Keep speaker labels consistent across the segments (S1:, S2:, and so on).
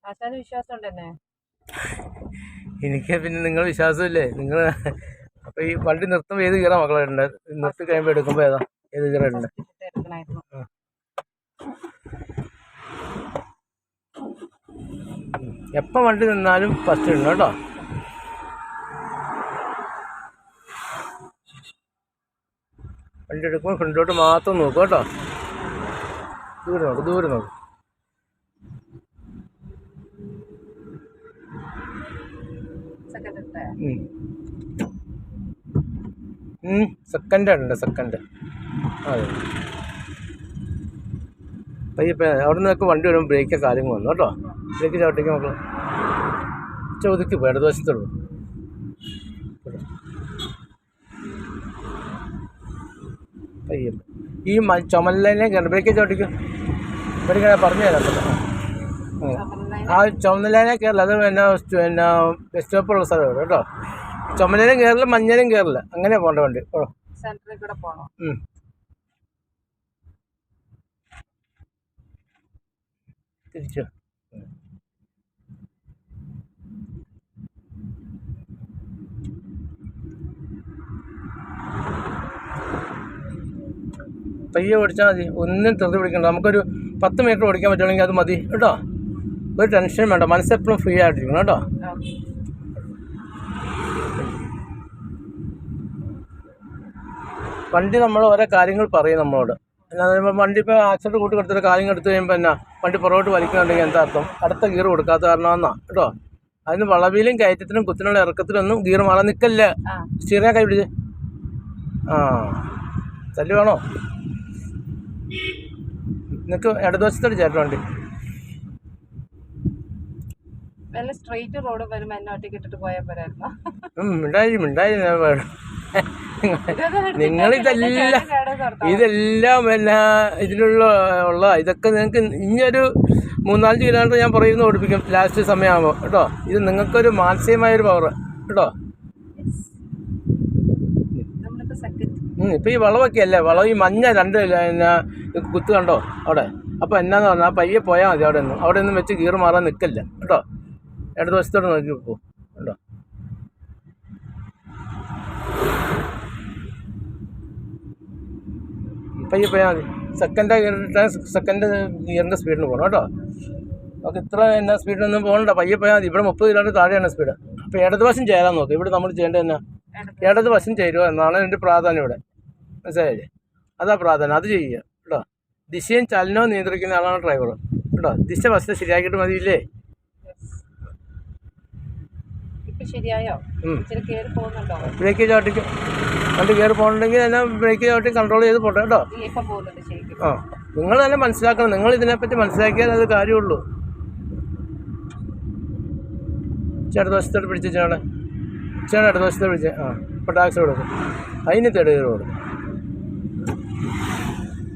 S1: ആശാന് വിശ്വാസം ഉണ്ടെന്നെ.
S2: എനിക്ക് പിന്നെ നിങ്ങൾ വിശ്വാസമില്ലേ? നിങ്ങൾ അപ്പൊ ഈ വണ്ടി നിർത്തുമ്പോൾ ഏത് ഗിയറാ മക്കളെ ഉണ്ട്? നിർത്തി കഴിയുമ്പോൾ എടുക്കുമ്പോൾ ഏത് ഗിയറാ ഉണ്ട്? എപ്പം വണ്ടി നിന്നാലും ഫസ്റ്റ് ഇടണം കേട്ടോ. വണ്ടി എടുക്കുമ്പോൾ ഫ്രണ്ടിലോട്ട് മാത്രം നോക്കും കേട്ടോ. ദൂരെ നോക്കും. സെക്കൻഡ് അതെ. പയ്യപ്പം അവിടെ നിന്നൊക്കെ വണ്ടി വരുമ്പോൾ ബ്രേക്ക് കാര്യങ്ങൾ വന്നു കേട്ടോ. ബ്രേക്ക് ചവിട്ടിക്ക് മക്കൾ ഒതുക്കി പോയി ഇടതുവശത്തോട് പയ്യപ്പം ഈ ചുമലിനെ ബ്രേക്ക് ചവിട്ടിക്കും. ഇവിടെ പറഞ്ഞു തരാം. ആ ചുമലയിലെ കയറില്ല, അത് പിന്നെ ബസ് സ്റ്റോപ്പുള്ള സ്ഥലമാണ് കേട്ടോ. ചുമലയിലും കയറില്ല, മഞ്ഞയിലും കയറില്ല, അങ്ങനെ പോകേണ്ട വണ്ടി. തിരിച്ചു പയ്യെ ഓടിച്ചാൽ മതി, ഒന്നും തെറുതി പിടിക്കണ്ട. നമുക്കൊരു 10 മീറ്റർ ഓടിക്കാൻ പറ്റുകയാണെങ്കിൽ അത് മതി കേട്ടോ. ഒരു ടെൻഷനും വേണ്ട, മനസ്സെപ്പോഴും ഫ്രീ ആയിട്ടിരിക്കണം കേട്ടോ. വണ്ടി നമ്മൾ ഓരോ കാര്യങ്ങൾ പറയും നമ്മളോട്. അല്ലാതെ വണ്ടി ഇപ്പോൾ ആക്സിഡൻറ്റ് കൂട്ടി കൊടുത്തിട്ട് കാര്യങ്ങൾ എടുത്തു കഴിയുമ്പോൾ എന്നാ വണ്ടി പുറകോട്ട് വലിക്കുന്നുണ്ടെങ്കിൽ എന്താ അർത്ഥം? അടുത്ത ഗിയർ കൊടുക്കാത്ത കാരണമെന്നാണ് കേട്ടോ. അതിന് വളവിലും കയറ്റത്തിനും കുത്തിനുള്ള ഇറക്കത്തിലൊന്നും ഗിയർ മാറാൻ നിൽക്കല്ല. സ്റ്റീറിനെ കൈ പിടിച്ച് തല്ലി വേണോ? നിനക്ക് ഇടതുവശത്തോട് ചേട്ടൻ വണ്ടി. ഇതെല്ലാം പിന്നെ ഇതിലുള്ള ഇതൊക്കെ നിങ്ങൾക്ക് ഇനിയൊരു 3-4 കിലോമീറ്റർ ഞാൻ പറയുന്ന ഓടിപ്പിക്കും ലാസ്റ്റ് സമയമാകുമ്പോൾ കേട്ടോ. ഇത് നിങ്ങൾക്കൊരു മാനസികമായൊരു പവർ കേട്ടോ. ഇപ്പം ഈ വളവൊക്കെ അല്ലേ, വളവ് ഈ മഞ്ഞ 2 പിന്നെ കുത്ത് കണ്ടോ അവിടെ. അപ്പോൾ എന്നാന്ന് പറഞ്ഞാൽ പയ്യെ പോയാൽ മതി. അവിടെ ഒന്നും വെച്ച് ഗിയർ മാറാൻ നിൽക്കില്ല കേട്ടോ. ഇടതുവശത്തോട് നോക്കി പോകും കേട്ടോ. പയ്യെ പോയാൽ മതി. സെക്കൻഡ് ഗിയറിൻ്റെ സ്പീഡിന് പോകണം കേട്ടോ. നമുക്ക് ഇത്ര എന്നാ സ്പീഡിനൊന്നും പോകണ്ട, പയ്യെ പോയാൽ മതി. ഇവിടെ 30 കിലോമീറ്റർ താഴെയാണ് സ്പീഡ്. അപ്പോൾ ഇടതുവശം ചേരാൻ നോക്കും. ഇവിടെ നമ്മൾ ചെയ്യേണ്ടത് എന്നാ ഇടതുവശം ചേരുക എന്നാണ് എൻ്റെ പ്രാധാന്യം ഇവിടെ. മനസ്സിലായില്ലേ? അതാ പ്രാധാന്യം, അത് ചെയ്യുക കേട്ടോ. ദിശയും ചലനവും നിയന്ത്രിക്കുന്ന ആളാണ് ഡ്രൈവർ കേട്ടോ. ദിശ ഫസ്റ്റ് ശരിയാക്കിയിട്ട് മതിയില്ലേ? ബ്രേക്ക് ചവിട്ടിക്കും. വണ്ടി കയറി പോകുന്നുണ്ടെങ്കിൽ തന്നെ ബ്രേക്ക് ചവിട്ടി കൺട്രോൾ ചെയ്ത് പോട്ടെ കേട്ടോ. നിങ്ങൾ തന്നെ മനസ്സിലാക്കണം. നിങ്ങൾ ഇതിനെപ്പറ്റി മനസ്സിലാക്കിയാൽ അത് കാര്യമുള്ളൂ. ഇടതുവശത്തോട്ട് പിടിച്ച് ചേട്ടൻ ഇടതുവശത്തോട്ട് പിടിച്ച് ഇപ്പോൾ ടാക്സി കൊടുക്കും. അതിന് തെട് കയറി കൊടുക്കും.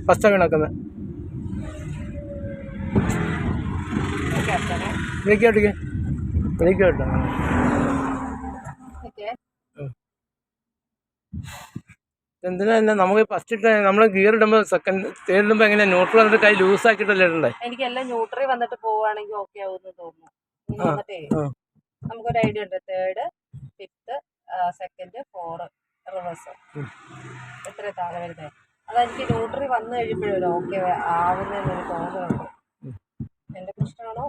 S2: ഫസ്റ്റാണ് കിടക്കുന്നത്. ബ്രേക്ക് ചവിട്ടിക്ക്. ബ്രേക്ക് ചവിട്ടാം. എന്തിനാ നമുക്ക് ഫസ്റ്റ് ഇട്ട് നമ്മൾ ഗിയർ ഇടുമ്പോൾ തേർഡ് ഇടുമ്പോൾ എങ്ങനെ ന്യൂട്രൽ വന്നിട്ട് കൈ ലൂസ് ആക്കിയിട്ടല്ലേ ഇടണ്ടേ?
S1: എനിക്കെല്ലാം ന്യൂട്രൽ വന്നിട്ട് പോവുകയാണെങ്കിൽ ഓക്കെ ആവുമെന്ന് തോന്നുന്നു. നമുക്കൊരു ഐഡിയ ഉണ്ട്. 3rd, 5th, 2nd, 4 റിവേഴ്സ് എത്ര താഴെ വരുന്നത്. അതെനിക്ക് ന്യൂട്രൽ വന്നു കഴിയുമ്പോഴേ ഓക്കെ ആവുന്നതെന്നൊരു തോന്നലുണ്ട്. എൻ്റെ പ്രശ്നമാണോ?